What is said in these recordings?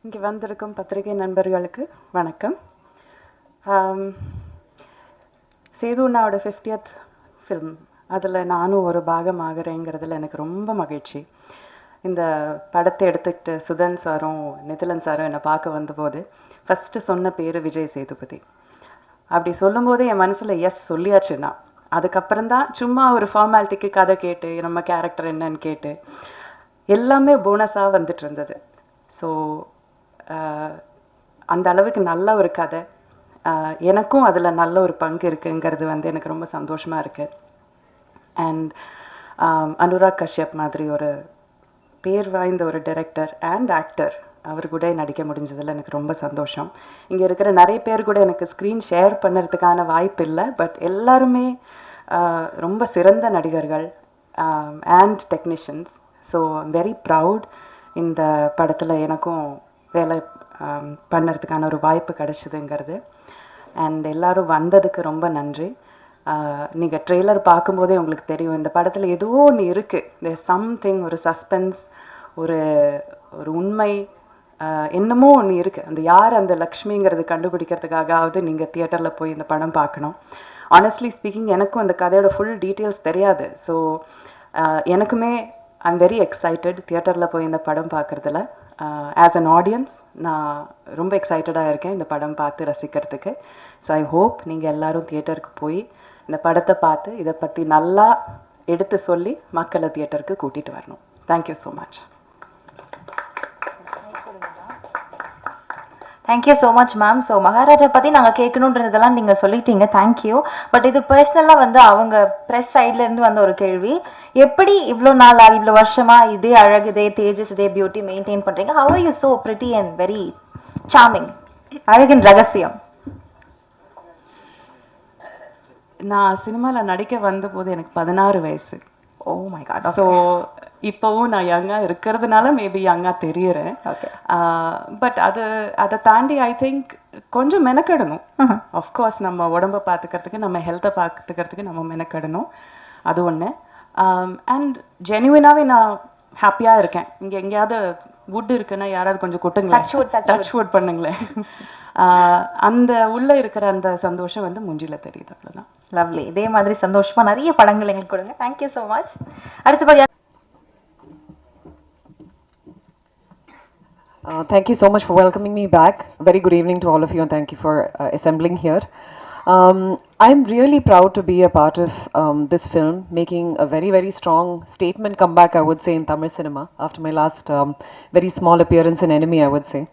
இங்கே வந்திருக்கும் பத்திரிகை நண்பர்களுக்கு வணக்கம். சேதுண்ணாவோட 50th ஃபில்ம், அதில் நானும் ஒரு பாகமாகறேங்கிறதுல எனக்கு ரொம்ப மகிழ்ச்சி. இந்த படத்தை எடுத்துக்கிட்டு சுதன் சாரும் நிதிலன் சாரும் என்னை பார்க்க வந்தபோது ஃபஸ்ட்டு சொன்ன பேர் விஜய் சேதுபதி. அப்படி சொல்லும்போது என் மனசில் எஸ் சொல்லியாச்சுன்னா, அதுக்கப்புறம்தான் சும்மா ஒரு ஃபார்மாலிட்டிக்கு கதை கேட்டு நம்ம கேரக்டர் என்னன்னு கேட்டு எல்லாமே போனஸாக வந்துட்டு இருந்தது. ஸோ அந்த அளவுக்கு நல்ல ஒரு கதை, எனக்கும் அதில் நல்ல ஒரு பங்கு இருக்குங்கிறது எனக்கு ரொம்ப சந்தோஷமாக இருக்குது. அண்ட் அனுராக் கஷ்யப் மாதிரி ஒரு பேர் வாய்ந்த ஒரு டைரக்டர் அண்ட் ஆக்டர் அவர் கூட நடிக்க முடிஞ்சதில் எனக்கு ரொம்ப சந்தோஷம். இங்கே இருக்கிற நிறைய பேர் கூட எனக்கு ஸ்க்ரீன் ஷேர் பண்ணுறதுக்கான வாய்ப்பு இல்லை. பட் எல்லாருமே ரொம்ப சிறந்த நடிகர்கள் and technicians. So I'm very proud இந்த படத்தில் எனக்கும் வேலை பண்ணுறதுக்கான ஒரு வாய்ப்பு கிடைச்சிதுங்கிறது. அண்ட் எல்லோரும் வந்ததுக்கு ரொம்ப நன்றி. நீங்கள் ட்ரெய்லர் பார்க்கும்போதே உங்களுக்கு தெரியும், இந்த படத்தில் ஏதோ ஒன்று இருக்குது. தேர் சம்திங், ஒரு சஸ்பென்ஸ், ஒரு ஒரு உண்மை, என்னமோ ஒன்று இருக்குது. அந்த யார் அந்த லக்ஷ்மிங்கிறது கண்டுபிடிக்கிறதுக்காகவாவது நீங்கள் தியேட்டரில் போய் இந்த படம் பார்க்கணும். ஆனஸ்ட்லி ஸ்பீக்கிங், எனக்கும் அந்த கதையோட ஃபுல் டீட்டெயில்ஸ் தெரியாது. ஸோ எனக்குமே ஐம் வெரி எக்ஸைட்டட் தியேட்டரில் போய் இந்த படம் பார்க்குறதுல. ஆஸ் அன் ஆடியன்ஸ் நான் ரொம்ப எக்ஸைட்டடாக இருக்கேன் இந்த படம் பார்த்து ரசிக்கிறதுக்கு. ஸோ ஐ ஹோப் நீங்கள் எல்லோரும் தியேட்டருக்கு போய் இந்த படத்தை பார்த்து இதை பற்றி நல்லா எடுத்து சொல்லி மக்களை தியேட்டருக்கு கூட்டிகிட்டு வரணும். Thank you so much. Thank you so much ma'am. So Maharaja பற்றி நாங்கள் கேட்கணுன்றதெல்லாம் நீங்கள் சொல்லிட்டீங்க, தேங்க்யூ. பட் இது பர்சனலாக அவங்க ப்ரெஸ் சைட்லேருந்து வந்த ஒரு கேள்வி, எப்படி இவ்வளோ நாளாக இவ்வளோ வருஷமாக இதே அழகு, இதே தேஜஸ், இதே பியூட்டி மெயின்டைன் பண்ணுறீங்க? How are you so pretty and very charming? அழகின் ரகசியம். நான் சினிமாவில் நடிக்க வந்தபோது எனக்கு 16 வயசு. Oh my God. ஸோ இப்போவும் நான் யங்காக இருக்கிறதுனால மேபி யங்காக தெரியுறேன். பட் அதை தாண்டி ஐ திங்க் கொஞ்சம் மெனக்கெடணும். ஆஃப்கோர்ஸ் நம்ம உடம்பை பார்த்துக்கிறதுக்கு, நம்ம ஹெல்த்தை பார்த்துக்கிறதுக்கு நம்ம மெனக்கெடணும். அது ஒன்று. அண்ட் ஜெனுவினாகவே நான் ஹாப்பியாக இருக்கேன். இங்கே எங்கேயாவது வுட் இருக்குன்னா யாராவது கொஞ்சம் கொட்டுங்களேன், டச் வுட் பண்ணுங்களேன். அந்த உள்ளே இருக்கிற அந்த சந்தோஷம் மூஞ்சியில் தெரியுது, அவ்வளோதான். லவ்லி. இதே மாதிரி சந்தோஷமாக நிறைய படங்கள் எங்களுக்கு கொடுங்க. Thank you so much. அடுத்தபடியாக thank you so much for welcoming me back. Very good evening to all of you, and thank you for assembling here. I'm really proud to be a part of this film, making a very, very strong statement comeback, I would say, in Tamil cinema after my last very small appearance in Enemy, I would say.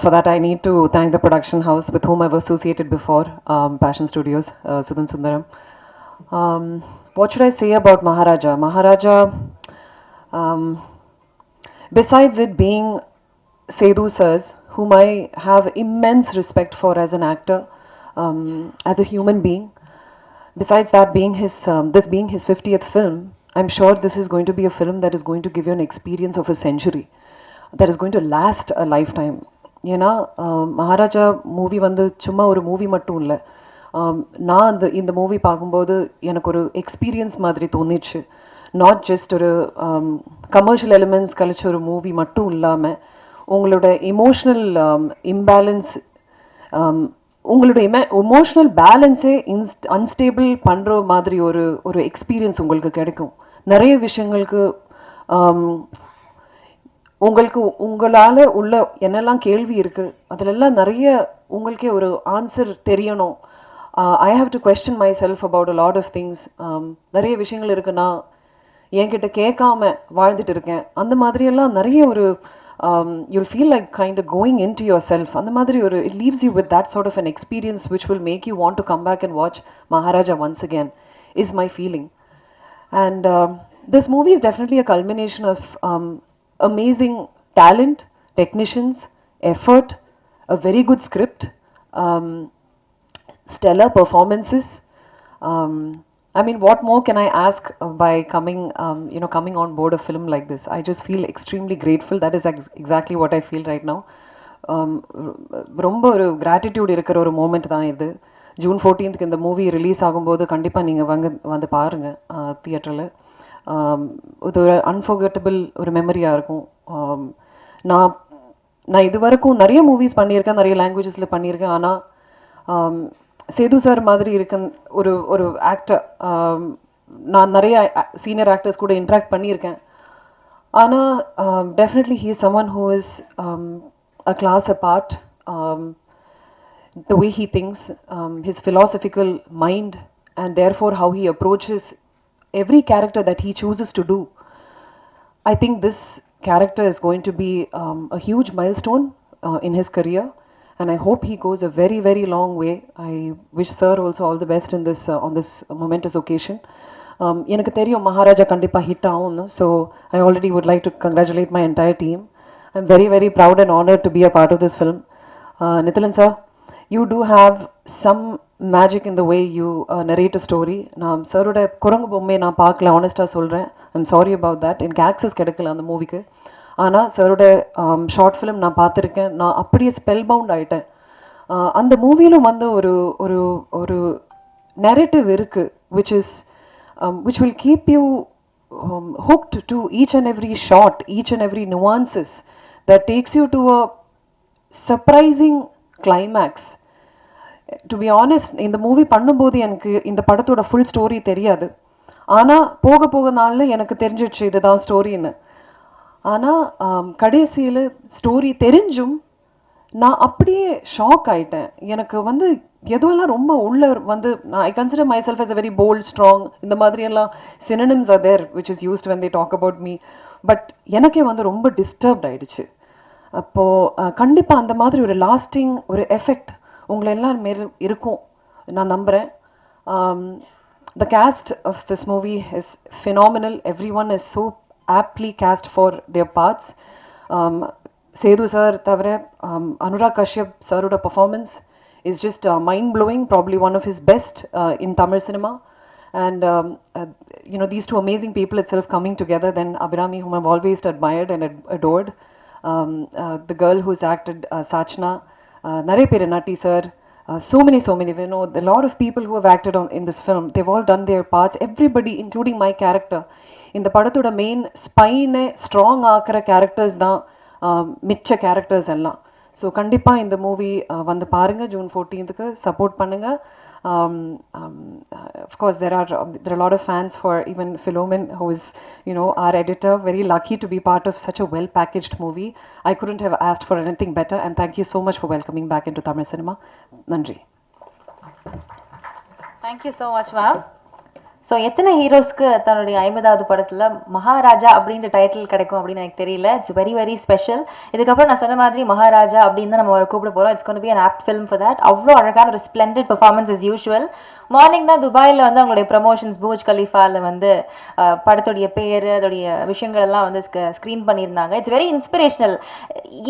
For that, I need to thank the production house with whom I've associated before, Passion Studios, Sudan Sundaram. What should I say about Maharaja? Maharaja, besides it being Sethu sirs, whom I have immense respect for as an actor, as a human being, besides that being this being his 50th film, I'm sure this is going to be a film that is going to give you an experience of a century, that is going to last a lifetime. ஏன்னா Maharaja movie சும்மா ஒரு movie மட்டும் இல்லை. நான் இந்த movie பார்க்கும்போது எனக்கு ஒரு எக்ஸ்பீரியன்ஸ் மாதிரி தோணிச்சு. நாட் ஜஸ்ட் ஒரு கமர்ஷியல் எலிமெண்ட்ஸ் கழிச்ச ஒரு மூவி மட்டும் இல்லாமல், உங்களோட எமோஷ்னல் இம்பேலன்ஸ், உங்களோட எமோஷ்னல் பேலன்ஸே அன்ஸ்டேபிள் பண்ணுற மாதிரி ஒரு எக்ஸ்பீரியன்ஸ் உங்களுக்கு கிடைக்கும். நிறைய விஷயங்களுக்கு உங்களால் உள்ள என்னெல்லாம் கேள்வி இருக்குது, அதிலெல்லாம் நிறைய உங்களுக்கே ஒரு ஆன்சர் தெரியணும். I have to question myself about a lot of things. நிறைய விஷயங்கள் இருக்குன்னா என்கிட்ட கேட்காம வாழ்ந்துட்டு இருக்கேன். அந்த மாதிரியெல்லாம் நிறைய ஒரு you'll feel like kind of going into yourself. And the madri it leaves you with that sort of an experience which will make you want to come back and watch Maharaja once again, is my feeling. And this movie is definitely a culmination of amazing talent, technicians, effort, a very good script, stellar performances. I mean, what more can I ask by coming on board a film like this? I just feel extremely grateful. That is exactly what I feel right now. ரொம்ப ஒரு gratitude இருக்கிற ஒரு moment தான் இது. June 14th இந்த movie release ஆகும்போது கண்டிப்பாக நீங்கள் வந்து பாருங்கள் தியேட்டரில். இது ஒரு அன்ஃபர்கெட்டபிள் ஒரு மெமரியாக இருக்கும். நான் நான் இது வரைக்கும் நிறைய மூவிஸ் பண்ணியிருக்கேன், நிறைய லாங்குவேஜஸில் பண்ணியிருக்கேன். ஆனால் சேது சார் மாதிரி இருக்க ஒரு ஒரு ஆக்டர் நான் நிறைய சீனியர் ஆக்டர்ஸ் கூட இன்ட்ராக்ட் பண்ணியிருக்கேன். ஆனால் definitely he is someone who is a class apart. The way he thinks, his philosophical mind, and therefore how he approaches every character that he chooses to do. I think this character is going to be a huge milestone in his career, and I hope he goes a very, very long way. I wish sir also all the best in this on this momentous occasion. எனக்கு தெரியும் மகாராஜா கண்டிப்பாக hit ஆகும்னு. So I already would like to congratulate my entire team. I'm very, very proud and honored to be a part of this film. Nithilan sir, you do have some magic in the way you narrate a story. நான் சரோட குரங்கு பொம்மையை நான் பார்க்கல, ஆனஸ்ட்டாக சொல்கிறேன். I'm sorry about that. எனக்கு access கிடைக்கல அந்த மூவிக்கு. ஆனால் சரோட ஷார்ட் ஃபிலிம் நான் பார்த்துருக்கேன். நான் அப்படியே ஸ்பெல் பவுண்ட் ஆகிட்டேன். அந்த மூவியிலும் வந்து ஒரு ஒரு ஒரு நெரேட்டிவ் இருக்குது which will keep you hooked to each and every shot, each and every nuances that takes you to a surprising climax. To be honest, இந்த மூவி பண்ணும்போது எனக்கு இந்த படத்தோட ஃபுல் ஸ்டோரி தெரியாது. ஆனால் போக போக நாளில் எனக்கு தெரிஞ்சிடுச்சு இதுதான் ஸ்டோரின்னு. ஆனால் கடைசியில் ஸ்டோரி தெரிஞ்சும் நான் அப்படியே ஷாக் ஆகிட்டேன். எனக்கு வந்து எதுவெல்லாம் ரொம்ப உள்ள வந்து ஐ consider my self as a very bold, strong, இந்த மாதிரியெல்லாம் synonyms are there which is used when they talk about me. But எனக்கே வந்து ரொம்ப டிஸ்டர்ப்ட் ஆகிடுச்சு. அப்போது கண்டிப்பாக அந்த மாதிரி ஒரு லாஸ்டிங் ஒரு எஃபெக்ட் உங்களை எல்லாம் மேல் இருக்கும் நான் நம்புகிறேன். The cast of this movie is phenomenal. Everyone is so aptly cast for their parts. Sethu sir தவிர Anurag Kashyap saroda performance is just mind-blowing, probably one of his best in Tamil cinema. And you know, these two amazing people itself coming together, then Abhirami, whom I've always admired and adored, the girl who's acted Sachna, Nare Natti sir, so many, we know a lot of people who have acted in this film, they've all done their parts. Everybody, including my character, in the padathoda main spine strong ஆக்குற characters தான் மிச்ச characters எல்லாம். So கண்டிப்பாக இந்த movie வந்து பாருங்கள், June 14th support பண்ணுங்கள். Of course, there are a lot of fans for even Philomen, who is, you know, our editor. Very lucky to be part of such a well-packaged movie. I couldn't have asked for anything better, and thank you so much for welcoming back into Tamil cinema. Nandri. Thank you so much, ma'am. So எத்தனை ஹீரோஸ்க்கு தன்னுடைய 50வது படத்தில் மகாராஜா அப்படின்ற title கிடைக்கும் அப்படின்னு எனக்கு தெரியல. It's very very special. இதுக்கப்புறம் நான் சொன்ன மாதிரி மகாராஜா அப்படின்னு தான் நம்ம கூப்பிட போகிறோம். It's gonna be an apt film for that. அவ்வளோ அழகான ஒரு splendid performance as usual. Morning தான் துபாயில் வந்து அவங்களுடைய ப்ரமோஷன்ஸ் பூஜ் கலீஃபாவில் வந்து படத்துடைய பேர், அதோடைய விஷயங்கள் எல்லாம் வந்து ஸ்க்ரீன் பண்ணியிருந்தாங்க. It's very inspirational.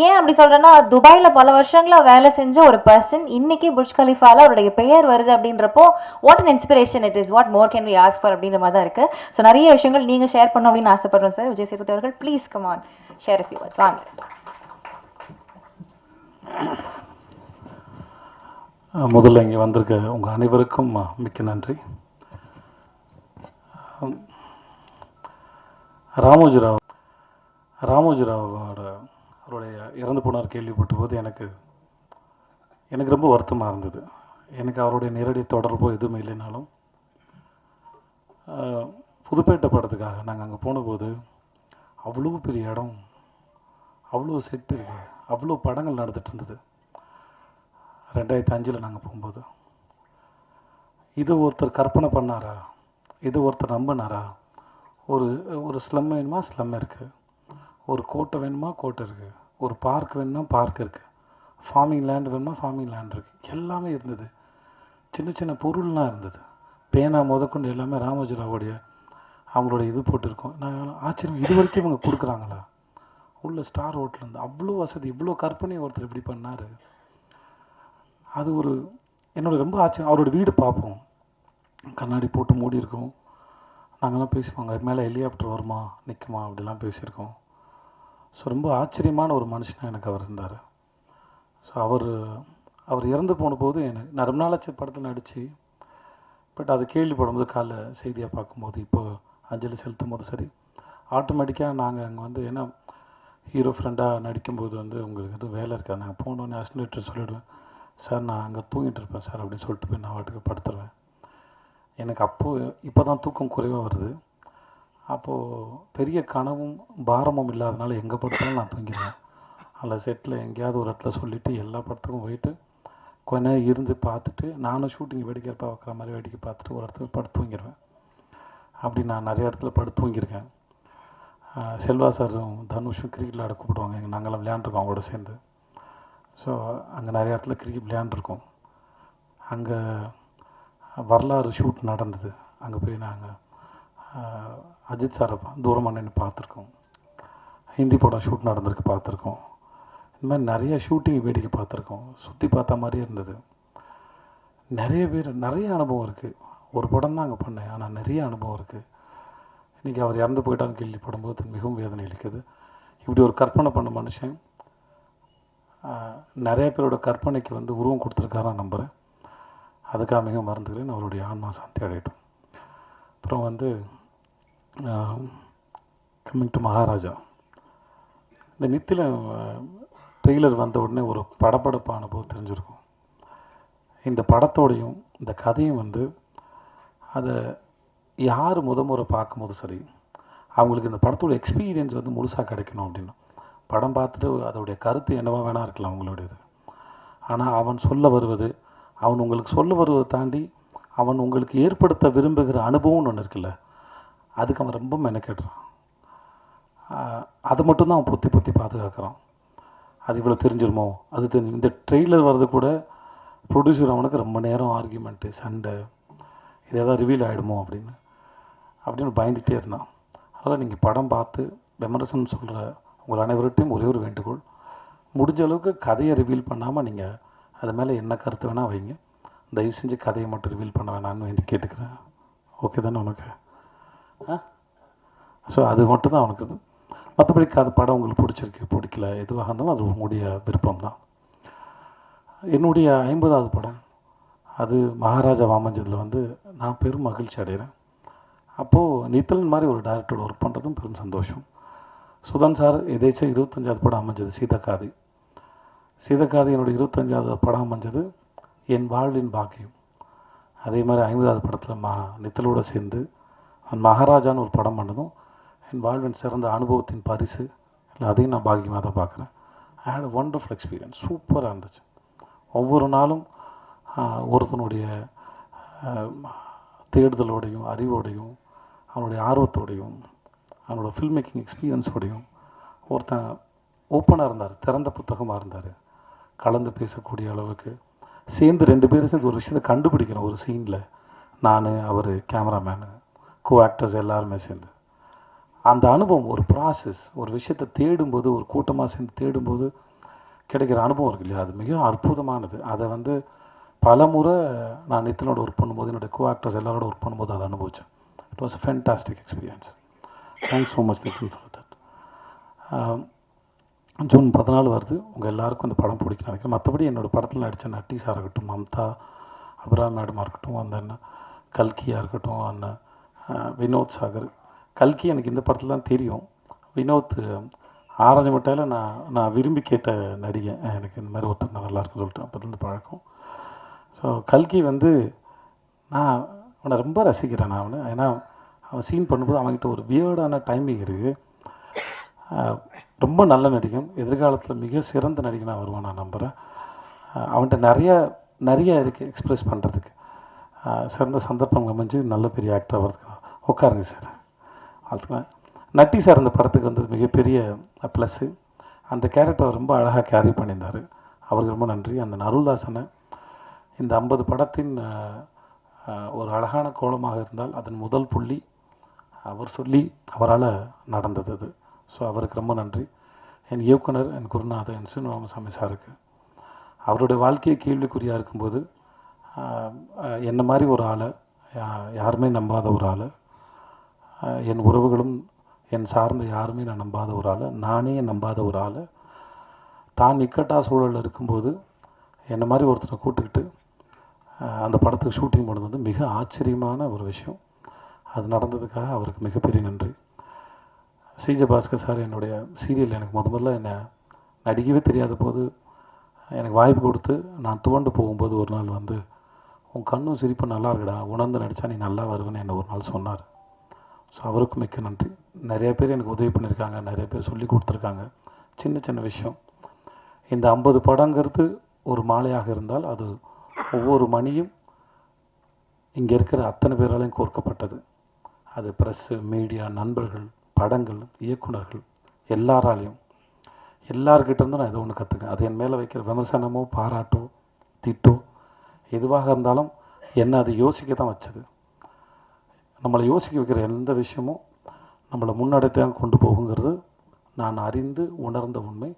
ஏன் அப்படி சொல்கிறேன்னா, துபாயில் பல வருஷங்களாக வேலை செஞ்ச ஒரு பர்சன் இன்னைக்கு புர்ஜ் கலீஃபாவில் அவருடைய பெயர் வருது அப்படின்றப்போ what an inspiration it is. What more can we ask for அப்படின்ற மாதிரி தான் இருக்குது. ஸோ நிறைய விஷயங்கள் நீங்கள் ஷேர் பண்ணணும் அப்படின்னு ஆசைப்படுறோம் சார். விஜய் சேதுபதி அவர்கள், please come on, share a few words. வாங்க. முதல்ல இங்கே வந்திருக்க உங்கள் அனைவருக்கும் மிக்க நன்றி. ராமோஜிராவோட அவருடைய இறந்து போனார் கேள்விப்பட்ட போது எனக்கு ரொம்ப வருத்தமாக இருந்தது. எனக்கு அவருடைய நேரடி தொடர்போ எதுவுமே இல்லைனாலும் புதுப்பேட்டை படத்துக்காக நாங்கள் அங்கே போனபோது அவ்வளோ பெரிய இடம், அவ்வளோ செட்டு இருக்குது, அவ்வளோ படங்கள் நடந்துகிட்டு இருந்தது. 2005 நாங்கள் போகும்போது இது ஒருத்தர் கற்பனை பண்ணாரா, இது ஒருத்தர் நம்பினாரா? ஒரு ஸ்லம் வேணுமா, ஸ்லம் இருக்குது. ஒரு கோட்டை வேணுமா, கோட்டை இருக்குது. ஒரு பார்க் வேணுமா, பார்க் இருக்குது. ஃபார்மிங் லேண்ட் வேணுமா, ஃபார்மிங் லேண்ட் இருக்குது. எல்லாமே இருந்தது. சின்ன சின்ன பொருள்லாம் இருந்தது. பேனா முதற்கொண்டு எல்லாமே ராமோஜிராவோடைய அவங்களோட இது போட்டிருக்கோம். நான் ஆச்சரியம், இது வரைக்கும் இவங்க கொடுக்குறாங்களா? உள்ள ஸ்டார் ஹோட்டலேருந்து அவ்வளோ வசதி, இவ்வளோ கற்பனையை ஒருத்தர் இப்படி பண்ணார். அது என்னோட ரொம்ப ஆச்சரியம். அவரோட வீடு பார்ப்போம், கண்ணாடி போட்டு மூடி இருக்கும். நாங்கள்லாம் பேசிப்போங்க, மேலே ஹெலிகாப்டர் வருமா, நிற்குமா, அப்படிலாம் பேசியிருக்கோம். ஸோ ரொம்ப ஆச்சரியமான ஒரு மனுஷனாக எனக்கு அவர் இருந்தார். ஸோ அவர் இறந்து போன போது நான் ரொம்ப நாளாச்சு படத்தில் நடித்து, பட் அது கேள்விப்படும்போது காலைல செய்தியாக பார்க்கும்போது, இப்போ அஞ்சலி செலுத்தும் போது சரி, ஆட்டோமேட்டிக்காக நாங்கள் அங்கே வந்து, ஏன்னா ஹீரோ ஃப்ரெண்டாக நடிக்கும்போது வந்து உங்களுக்கு எதுவும் வேலை இருக்காது, நாங்கள் போனோடனே அசிஸ்டன்ட் சொல்லிவிடுவேன், சார் நான் அங்கே தூங்கிட்டு இருப்பேன் சார் அப்படின்னு சொல்லிட்டு போய் நான் வாட்டுக்கு படுத்துருவேன். எனக்கு அப்போது இப்போ தான் தூக்கம் குறைவாக வருது. அப்போது பெரிய கனவும் பாரமும் இல்லாதனால எங்கே படுத்தாலும் நான் தூங்கிடுவேன். அதில் செட்டில் எங்கேயாவது ஒரு இடத்துல சொல்லிவிட்டு எல்லா படத்துக்கும் போயிட்டு கொஞ்ச நேரம் இருந்து பார்த்துட்டு நானும் ஷூட்டிங் வேடிக்கை பார்க்குற மாதிரி வேடிக்கை பார்த்துட்டு ஒரு இடத்துல படுத்து தூங்கிடுவேன். அப்படி நான் நிறைய இடத்துல படுத்து தூங்கியிருக்கேன். செல்வா சாரும் தனுஷும் கிரிக்கெட் விளையாட கூப்பிடுவாங்க, நாங்கள்லாம் விளையாண்டுருக்கோம் அவங்களோட சேர்ந்து. ஸோ அங்கே நிறைய இடத்துல கிரிக்கெட் விளையாண்டுருக்கோம். அங்கே வரலாறு ஷூட் நடந்தது, அங்கே போய் நாங்கள் அஜித் சாரை தூரமாக நின்று பார்த்துருக்கோம். ஹிந்தி படம் ஷூட் நடந்திருக்கு பார்த்துருக்கோம். இந்த மாதிரி நிறைய ஷூட்டிங் வேடிக்கை பார்த்துருக்கோம். சுற்றி பார்த்த மாதிரியே இருந்தது. நிறைய பேர் நிறைய அனுபவம் இருக்குது. ஒரு படம் தான் அங்கே பண்ணேன், ஆனால் நிறைய அனுபவம் இருக்குது. இன்றைக்கி அவர் இறந்து போயிட்டான்னு கேள்விப்படும்போது மிகவும் வேதனை அளிக்குது. இப்படி ஒரு கற்பனை பண்ண மனுஷன் நிறைய பேரோட கற்பனைக்கு வந்து உருவம் கொடுத்துருக்காரான்னு நம்புகிறேன். அதுக்காக மிக மறந்துக்கிறேன். அவருடைய ஆன்மா சாந்தி அடையட்டும். அப்புறம் வந்து கம்மிங் டு மகாராஜா. இந்த நித்தில ட்ரெய்லர் வந்த உடனே ஒரு படப்படப்பு அனுபவம் தெரிஞ்சிருக்கும். இந்த படத்தோடையும் இந்த கதையும் வந்து அதை யார் முறை பார்க்கும்போது சரி, அவங்களுக்கு இந்த படத்தோட எக்ஸ்பீரியன்ஸ் வந்து முழுசாக கிடைக்கணும் அப்படின்னா, படம் பார்த்துட்டு அதோடைய கருத்து என்னவா வேணா இருக்கலாம் அவங்களுடையது. ஆனால் அவன் சொல்ல வருவது, அவன் உங்களுக்கு சொல்ல வருவதை தாண்டி அவன் உங்களுக்கு ஏற்படுத்த விரும்புகிற அனுபவம்னு ஒன்று இருக்குல்ல, அதுக்கு அவன் ரொம்ப மெனக்கெடுறான். அதை மட்டும்தான் அவன் பொத்தி பொத்தி பாதுகாக்கிறான். அது இவ்வளோ தெரிஞ்சிருமோ, அது தெரிஞ்சு இந்த ட்ரெய்லர் வர்றது கூட ப்ரொடியூசர் அவனுக்கு ரொம்ப நேரம் ஆர்கியூமெண்ட்டு, சண்டை, இது எதாவது ரிவீல் ஆகிடுமோ அப்படின்னு பயந்துகிட்டே இருந்தான். அதனால் நீங்கள் படம் பார்த்து விமர்சனம் சொல்கிற உங்கள் அனைவர்கிட்டையும் ஒரே ஒரு வேண்டுகோள், முடிஞ்ச அளவுக்கு கதையை ரிவீல் பண்ணாமல் நீங்கள் அது மேலே என்ன கருத்து வேணால் வைங்க, தயவு செஞ்சு கதையை மட்டும் ரிவீல் பண்ண வேணான்னு வேண்டி கேட்டுக்கிறேன். ஓகே தானே உனக்கு? ஸோ அது மட்டும் தான் அவனுக்கு இது. மற்றபடி அது படம் உங்களுக்கு பிடிச்சிருக்கு பிடிக்கல எதுவாக இருந்தாலும் அது உங்களுடைய விருப்பம் தான். என்னுடைய 50வது படம் அது மகாராஜா வாமஞ்சதில் வந்து நான் பெரும் மகிழ்ச்சி அடைகிறேன். அப்போது நித்தலன் மாதிரி ஒரு டைரக்டரோட ஒர்க் பண்ணுறதும் பெரும் சந்தோஷம். சுதன் சார் எதேச்சும் 25வது படம் அமைஞ்சது சீதக்காதி. சீதக்காதி என்னுடைய 25வது படம் அமைஞ்சது என் வாழ்வின் பாக்கியம். அதே மாதிரி 50வது படத்தில் நித்தலோடு சேர்ந்து மகாராஜான்னு ஒரு படம் பண்ணதும் என் வாழ்வின் சிறந்த அனுபவத்தின் பரிசு இல்லை, அதையும் நான் பாக்கியமாக தான் பார்க்குறேன். ஐ ஹேட் அ ஒண்டர்ஃபுல் எக்ஸ்பீரியன்ஸ். சூப்பராக இருந்துச்சு. ஒவ்வொரு நாளும் ஒருத்தனுடைய தேடுதலோடையும் அறிவோடையும் அவனுடைய ஆர்வத்தோடையும் அவனோட ஃபில்ம் மேக்கிங் எக்ஸ்பீரியன்ஸோடையும் ஒருத்தன் ஓப்பனாக இருந்தார், திறந்த புத்தகமாக இருந்தார். கலந்து பேசக்கூடிய அளவுக்கு சேர்ந்து 2 பேரும் சேர்ந்து ஒரு விஷயத்தை கண்டுபிடிக்கிறோம் ஒரு சீனில். நான், அவர், கேமராமேனு, கோ ஆக்டர்ஸ் எல்லாருமே சேர்ந்து அந்த அனுபவம், ஒரு ப்ராசஸ், ஒரு விஷயத்தை தேடும்போது, ஒரு கூட்டமாக சேர்ந்து தேடும்போது கிடைக்கிற அனுபவம் இருக்கு இல்லையா, அது மிக அற்புதமானது. அதை வந்து பல முறை நான் நித்தனோட ஒர்க் பண்ணும்போது, என்னுடைய கோ ஆக்டர்ஸ் எல்லாரோட ஒர்க் பண்ணும்போது அதை அனுபவித்தேன். It was a fantastic experience. Thanks so much Nithin for that. June 14 வருது. உங்கள் எல்லாருக்கும் இந்த படம் பிடிக்கும் நினைக்கிறேன். மற்றபடி என்னோடய படத்தில் நடித்த நட்டி சார் இருக்கட்டும், மம்தா, அபிராம் மேடமாக இருக்கட்டும், அந்த கல்கியாக இருக்கட்டும், அந்த வினோத் சாகர். கல்கி எனக்கு இந்த படத்தில் தான் தெரியும். வினோத் ஆரஞ்சு மிட்டாயில் நான் விரும்பி கேட்ட நடிகை. எனக்கு இந்த மாதிரி ஒருத்தர் தான் நல்லாயிருக்குன்னு சொல்லிட்டு அப்போதுலேருந்து பழக்கம். ஸோ கல்கி வந்து நான் அவனை ரொம்ப ரசிக்கிறேன். நான் அவனை, ஏன்னா அவன் சீன் பண்ணும்போது அவன்கிட்ட ஒரு வியர்டான டைமிங் இருக்குது. ரொம்ப நல்ல நடிகன். எதிர்காலத்தில் மிக சிறந்த நடிகனாக வருவான் நான் நம்புகிறேன். அவன்கிட்ட நிறைய இருக்குது எக்ஸ்ப்ரெஸ் பண்ணுறதுக்கு. சிறந்த சந்தர்ப்பம் அமைஞ்சு நல்ல பெரிய ஆக்டராக வரதுக்கு. உட்காருங்க சார். அதுக்கு நட்டி சார் அந்த படத்துக்கு வந்தது மிகப்பெரிய ப்ளஸ்ஸு. அந்த கேரக்டரை ரொம்ப அழகாக கேரி பண்ணியிருந்தார். அவருக்கு ரொம்ப நன்றி. அந்த அருள்தாசனை இந்த 50 படத்தின் ஒரு அழகான கோலமாக இருந்தால் அதன் முதல் புள்ளி அவர் சொல்லி அவரால் நடந்தது அது. ஸோ அவருக்கு ரொம்ப நன்றி. என் இயக்குனர், என் குருநாதர், என் சீனிவாமசாமி சாருக்கு அவருடைய வாழ்க்கையை கேள்விக்குறியாக இருக்கும்போது என்ன மாதிரி ஒரு ஆளை, யாருமே நம்பாத ஒரு ஆளை, என் உறவுகளும் என் சார்ந்த யாருமே நான் நம்பாத ஒரு ஆளை, நானே நம்பாத ஒரு ஆளை, தான் இக்கட்டா சூழலில் இருக்கும்போது என்ன மாதிரி ஒருத்தரை கூப்பிட்டுக்கிட்டு அந்த படத்துக்கு ஷூட்டிங் பண்ணது வந்து மிக ஆச்சரியமான ஒரு விஷயம். அது நடந்ததுக்காக அவருக்கு மிகப்பெரிய நன்றி. ஸ்ரீஜ பாஸ்கர் சார் என்னுடைய சீரியல் எனக்கு முதல்ல என்னை நடிக்கவே தெரியாத போது எனக்கு வாய்ப்பு கொடுத்து நான் துவண்டு போகும்போது ஒரு நாள் வந்து உன் கண்ணும் சிரிப்பும் நல்லா இருக்குடா, உணர்ந்து நடித்தா நீ நல்லா வருவேன்னு என்னை ஒரு நாள் சொன்னார். ஸோ அவருக்கும் மிக்க நன்றி. நிறைய பேர் எனக்கு உதவி பண்ணியிருக்காங்க, நிறைய பேர் சொல்லி கொடுத்துருக்காங்க. சின்ன சின்ன விஷயம். இந்த 50 படங்கிறது ஒரு மாலையாக இருந்தால் அது ஒவ்வொரு மணியும் இங்கே இருக்கிற அத்தனை பேராலையும் கோர்க்கப்பட்டது. அது ப்ரெஸ்ஸு, மீடியா, நண்பர்கள், படங்கள், இயக்குனர்கள் எல்லாராலையும் எல்லார்கிட்டேருந்தும் நான் ஏதோ ஒன்று கற்றுக்கேன். அது என் மேலே வைக்கிற விமர்சனமோ பாராட்டோ திட்டோ எதுவாக இருந்தாலும் என்னை அது யோசிக்க தான் வச்சது. நம்மளை யோசிக்க வைக்கிற எந்த விஷயமும் நம்மளை முன்னெடுத்தான் கொண்டு போகுங்கிறது நான் அறிந்து உணர்ந்த உண்மை.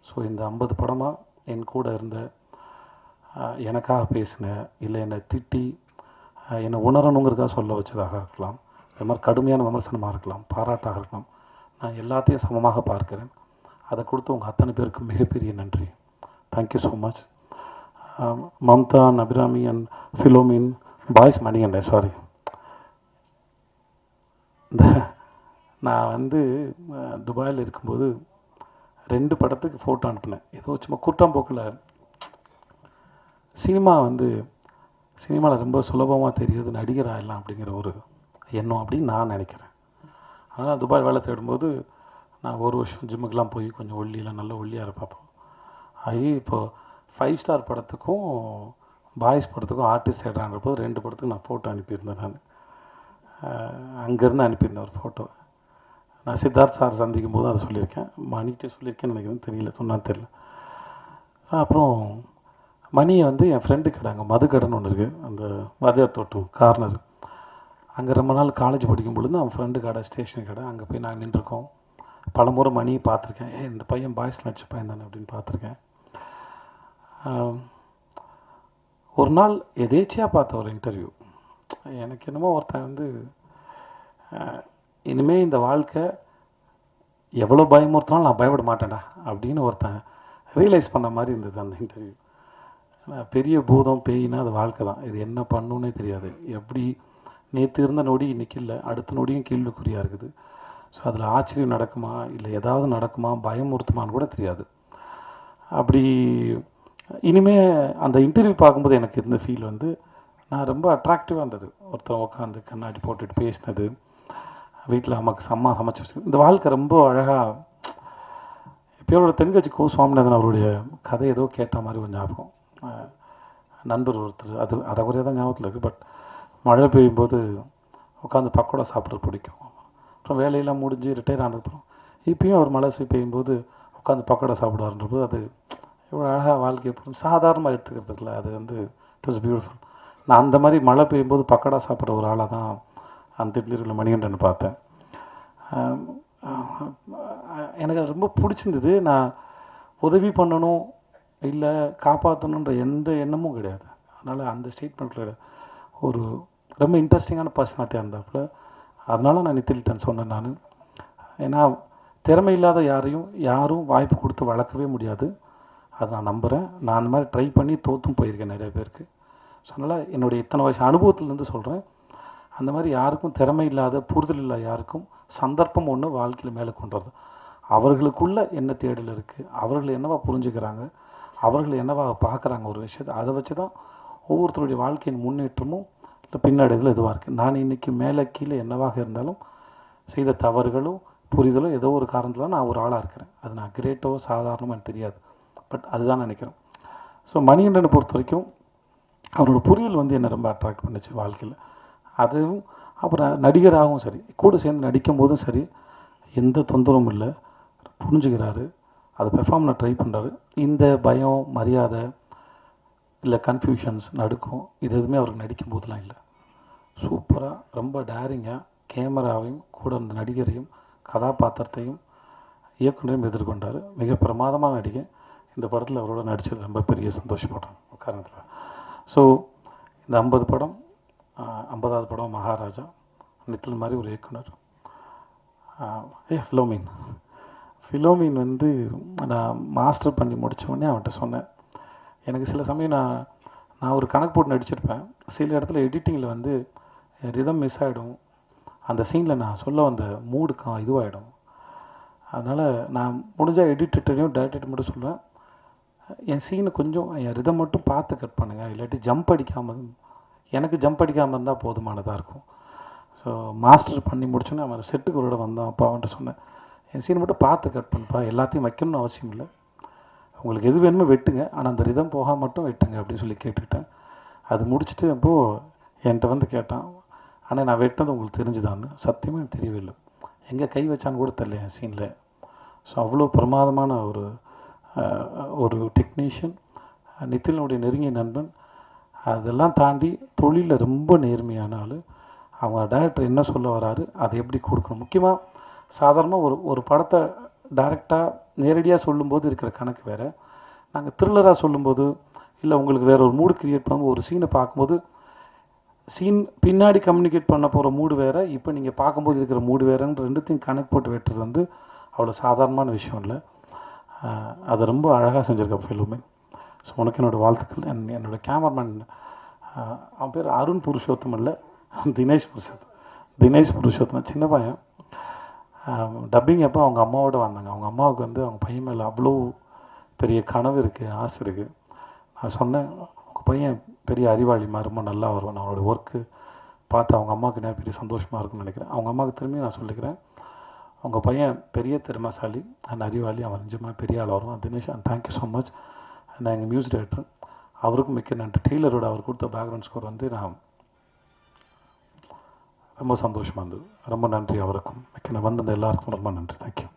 ஸோ இந்த 50 படமாக என் கூட இருந்த எனக்காக பேசின, இல்லை என்னை திட்டி என்னை உணரணுங்கிறதுக்காக சொல்ல வச்சதாக இருக்கலாம், அது மாதிரி கடுமையான விமர்சனமாக இருக்கலாம், பாராட்டாக இருக்கலாம், நான் எல்லாத்தையும் சமமாக பார்க்கிறேன். அதை கொடுத்து உங்கள் அத்தனை பேருக்கு மிகப்பெரிய நன்றி. Thank you so much. Mamta, Abirami and Philomin, boys Manikandan, sorry. நான் வந்து துபாயில் இருக்கும்போது 2 படத்துக்கு ஃபோட்டோ அனுப்பினேன். ஏதோ சும்மா குற்றாம்போக்கில் சினிமாவில் ரொம்ப சுலபமாக தெரியுது நடிகர் ஆகிடலாம் அப்படிங்கிற ஒரு எண்ணம் அப்படின்னு நான் நினைக்கிறேன். ஆனால் துபாய் வேலை தேடும்போது நான் ஒரு வருஷம் ஜிம்முக்கெலாம் போய் கொஞ்சம் ஒல்லியெலாம் நல்ல ஒல்லியாக இருப்பேன். ஆகி இப்போது 5 ஸ்டார் படத்துக்கும் பாய்ஸ் படத்துக்கும் ஆர்டிஸ்ட் தேடுறான்றப்போ 2 படத்துக்கு நான் ஃபோட்டோ அனுப்பியிருந்தேன். நான் அங்கேருந்து அனுப்பியிருந்தேன் ஒரு ஃபோட்டோ. நான் சித்தார்த் சார் சந்திக்கும் போது அதை சொல்லியிருக்கேன், மணிக்கிட்ட சொல்லியிருக்கேன்னு நினைக்கிறேன், தெரியல, சொன்னான்னு தெரியல. அப்புறம் மணியை வந்து என் ஃப்ரெண்டு கடை, அங்கே மது கடைன்னு ஒன்று இருக்குது, அந்த வாத்தியார் தோட்டம் கார்னர், அங்கே ரொம்ப நாள் காலேஜ் படிக்கும் பொழுது அவன் ஃப்ரெண்டு கடை, ஸ்டேஷன் கடை, அங்கே போய் நாங்கள் நின்றுருக்கோம். பல முறை மணியை பார்த்துருக்கேன். இந்த பையன் பாய்ஸ் நடிச்ச பையன் தானே அப்படின்னு பார்த்துருக்கேன். ஒரு நாள் எதேச்சியாக பார்த்த ஒரு இன்டர்வியூ, எனக்கு என்னமோ ஒருத்தன் வந்து இனிமேல் இந்த வாழ்க்கை எவ்வளோ பயமுறுத்தினாலும் நான் பயப்பட மாட்டேன்டா அப்படின்னு ஒருத்தன் ரியலைஸ் பண்ண மாதிரி இருந்தது அந்த இன்டர்வியூ. பெரிய பூதம் பேயினா அது வாழ்க்கை தான், இது என்ன பண்ணுன்னே தெரியாது. எப்படி நேற்று இருந்த நொடி இன்றைக்கி இல்லை, அடுத்த நொடியும் கேள்விக்குறியாக இருக்குது. ஸோ அதில் ஆச்சரியம் நடக்குமா இல்லை ஏதாவது நடக்குமா, பயமுறுத்துமான்னு கூட தெரியாது. அப்படி இனிமேல் அந்த இன்டர்வியூ பார்க்கும்போது எனக்கு இருந்த ஃபீல் வந்து நான் ரொம்ப அட்ராக்டிவாக இருந்தது. ஒருத்தர் உட்காந்து கண்ணாடி போட்டுட்டு பேசினது, வீட்டில் அம்மா சமைச்சு, இந்த வாழ்க்கை ரொம்ப அழகாக. இப்போயோட தென்கட்சி கோ சுவாமிநாதன் அவருடைய கதை ஏதோ கேட்ட மாதிரி ஒரு ஞாபகம். நண்பர் ஒருத்தர், அது அரைகுறையாக தான் ஞாபகத்தில் இருக்குது, பட் மழை பெய்யும்போது உட்காந்து பக்கோடா சாப்பிட்றது பிடிக்கும். அப்புறம் வேலையெல்லாம் முடிஞ்சு ரிட்டையர் ஆனதுக்கப்புறம் இப்பயும் அவர் மழை பெய்யும்போது உட்காந்து பக்கோடா சாப்பிடுவார்ன்றபோது அது எவ்வளோ அழகாக வாழ்க்கை எப்படி சாதாரணமாக எடுத்துக்கிறது இல்லை, அது வந்து இட் வாஸ் பியூட்டிஃபுல். நான் அந்த மாதிரி மழை பெய்யும்போது பக்கோடா சாப்பிட்ற ஒரு ஆளாக தான் அந்த திடீரில் மணிகண்டன் பார்த்தேன். எனக்கு அது ரொம்ப பிடிச்சிருந்தது. நான் உதவி பண்ணணும் இல்லை காப்பாற்றணுன்ற எந்த எண்ணமும் கிடையாது. அதனால் அந்த ஸ்டேட்மெண்ட்டில் ஒரு ரொம்ப இன்ட்ரெஸ்டிங்கான பர்சனாலிட்டியாக இருந்தாப்புல. அதனால நான் நித்தில்டன் சொன்னேன். நான் ஏன்னா திறமை இல்லாத யாரும் வாய்ப்பு கொடுத்து வளர்க்கவே முடியாது, அதை நான் நம்புகிறேன். நான் அந்த மாதிரி ட்ரை பண்ணி தோற்றும் போயிருக்கேன் நிறைய பேருக்கு. ஸோ அதனால் என்னுடைய இத்தனை வருஷம் அனுபவத்துலேருந்து சொல்கிறேன், அந்த மாதிரி யாருக்கும் திறமை இல்லாத புரிதல் இல்லாத யாருக்கும் சந்தர்ப்பம் ஒன்று வாழ்க்கையில் மேலே கொண்டு வருது. அவர்களுக்குள்ள என்ன தேடல் இருக்குது, அவர்கள் என்னவா புரிஞ்சுக்கிறாங்க, அவர்கள் என்னவா பார்க்குறாங்க ஒரு விஷயத்தை, அதை வச்சு தான் ஒவ்வொருத்தருடைய வாழ்க்கையின் முன்னேற்றமும் இல்லை பின்னடைதலும் எதுவாக இருக்குது. நான் இன்றைக்கி மேலே கீழே என்னவாக இருந்தாலும் செய்த தவறுகளும் புரிதலும் ஏதோ ஒரு காரணத்தில் நான் ஒரு ஆளாக இருக்கிறேன். அது நான் கிரேட்டோ சாதாரணமாக எனக்கு தெரியாது, பட் அதுதான் நினைக்கிறேன். ஸோ மணிகண்டனை பொறுத்த வரைக்கும் அவரோட புரிதல் வந்து என்னை ரொம்ப அட்ராக்ட் பண்ணிச்சு வாழ்க்கையில். அதுவும் அப்புறம் நடிகராகவும் சரி, கூட சேர்ந்து நடிக்கும் போதும் சரி, எந்த தொந்தரவும் இல்லை, புரிஞ்சுக்கிறாரு, அதை பெர்ஃபார்ம் ட்ரை பண்ணுறாரு. இந்த பயம் மரியாதை இல்லை கன்ஃபியூஷன்ஸ் நடுக்கும் இது எதுவுமே அவருக்கு நடிக்கும் போதெல்லாம் இல்லை. சூப்பராக ரொம்ப டேரிங்காக கேமராவையும் கூட அந்த நடிகரையும் கதாபாத்திரத்தையும் இயக்குனரையும் எதிர்கொண்டார். மிக பிரமாதமாக நடிகை. இந்த படத்தில் அவரோட நடித்தது ரொம்ப பெரிய சந்தோஷப்படுறேன் காரணத்தில். ஸோ இந்த 50 படம், 50வது படம் மகாராஜா, நித்தில் மாதிரி ஒரு இயக்குனர். ஃபிலோமின் வந்து நான் மாஸ்டர் பண்ணி முடித்தோடனே அவன்கிட்ட சொன்னேன், எனக்கு சில சமயம் நான் ஒரு கணக்கு போட்டு நடிச்சிருப்பேன், சில இடத்துல எடிட்டிங்கில் வந்து ரிதம் மிஸ் ஆகிடும், அந்த சீனில் நான் சொல்ல வந்த மூடுக்கு இதுவாகிடும், அதனால் நான் முடிஞ்சால் எடிட்டரையும் டேரக்டர் மட்டும் சொல்லுவேன், என் சீனு கொஞ்சம் என் ரிதம் மட்டும் பார்த்து கட் பண்ணுங்கள், இல்லாட்டி ஜம்ப் அடிக்காமல், எனக்கு ஜம்ப் அடிக்காமல் இருந்தால் போதுமானதாக இருக்கும். ஸோ மாஸ்டர் பண்ணி முடிச்சோன்னே அவன் செட்டுக்கு ஒரு வந்தான், அப்பா அவன்ட்டு சொன்னேன், என் சீனை மட்டும் பார்த்து கட் பண்ணுப்பா, எல்லாத்தையும் வைக்கணும்னு அவசியம் இல்லை, உங்களுக்கு எது வேணுமோ வெட்டுங்க, ஆனால் அந்த ரிதம் போக மட்டும் வெட்டுங்க அப்படின்னு சொல்லி கேட்டுக்கிட்டேன். அது முடிச்சுட்டு அப்போது என்கிட்ட வந்து கேட்டான், ஆனால் நான் வெட்டினது உங்களுக்கு தெரிஞ்சுதான்னு. சத்தியமாக எனக்கு தெரியவே இல்லை, எங்கே கை வச்சான்னு கூட தெரியல என் சீனில். ஸோ அவ்வளோ பிரமாதமான ஒரு டெக்னீஷியன், நித்தினுடைய நெருங்கிய நண்பன். அதெல்லாம் தாண்டி தொழிலில் ரொம்ப நேர்மையான ஆள். அவங்க டைரக்டர் என்ன சொல்ல வராரு அதை எப்படி கொடுக்கணும். முக்கியமாக சாதாரணமாக ஒரு படத்தை டைரெக்டாக நேரடியாக சொல்லும்போது இருக்கிற கணக்கு வேறு, நாங்கள் த்ரில்லராக சொல்லும்போது இல்லை உங்களுக்கு வேறு ஒரு மூடு க்ரியேட் பண்ணும்போது ஒரு சீனை பார்க்கும்போது சீன் பின்னாடி கம்யூனிகேட் பண்ண போகிற மூடு வேறு, இப்போ நீங்கள் பார்க்கும்போது இருக்கிற மூடு வேறுன்ற ரெண்டுத்தையும் கணக்கு போட்டு வெட்டுறது வந்து அவ்வளோ சாதாரணமான விஷயம் இல்லை. அதை ரொம்ப அழகாக செஞ்சுருக்க ஃபில்மே. ஸோ உனக்கு என்னோடய வாழ்த்துக்கள். என்னோடய கேமராமேன் அவன் பேர் அருண் புருஷோத்தம் இல்லை, தினேஷ் புருஷோத்தம் சின்ன பையன். டப்பிங் அப்போ அவங்க அம்மாவோட வந்தாங்க. அவங்க அம்மாவுக்கு வந்து அவங்க பையன் மேலே அவ்வளோ பெரிய கனவு இருக்குது, ஆசை இருக்குது. நான் சொன்னேன், உங்கள் பையன் பெரிய அறிவாளிமா, ரொம்ப நல்லா வருவான், அவனோட ஒர்க்கு பார்த்து அவங்க அம்மாவுக்கு என்ன பெரிய சந்தோஷமாக இருக்குன்னு நினைக்கிறேன். அவங்க அம்மாவுக்கு திரும்பி நான் சொல்லிக்கிறேன், உங்கள் பையன் பெரிய திறமைசாலி அண்ட் அறிவாளி, அவன் நிஜமாக பெரிய ஆள் வருவான். Dinesh and thank you so much. நான் எங்கள் மியூசிக் டைரக்டர், அவருக்கும் மிக்க நன்றி. டெய்லரோட அவர் கொடுத்த பேக்ரவுண்ட் ஸ்கோர் வந்து நான் ரொம்ப சந்தோஷமாக இருந்தது. ரொம்ப நன்றி அவருக்கும், மிக்க வந்திருந்த எல்லாருக்கும் ரொம்ப நன்றி. தேங்க்யூ.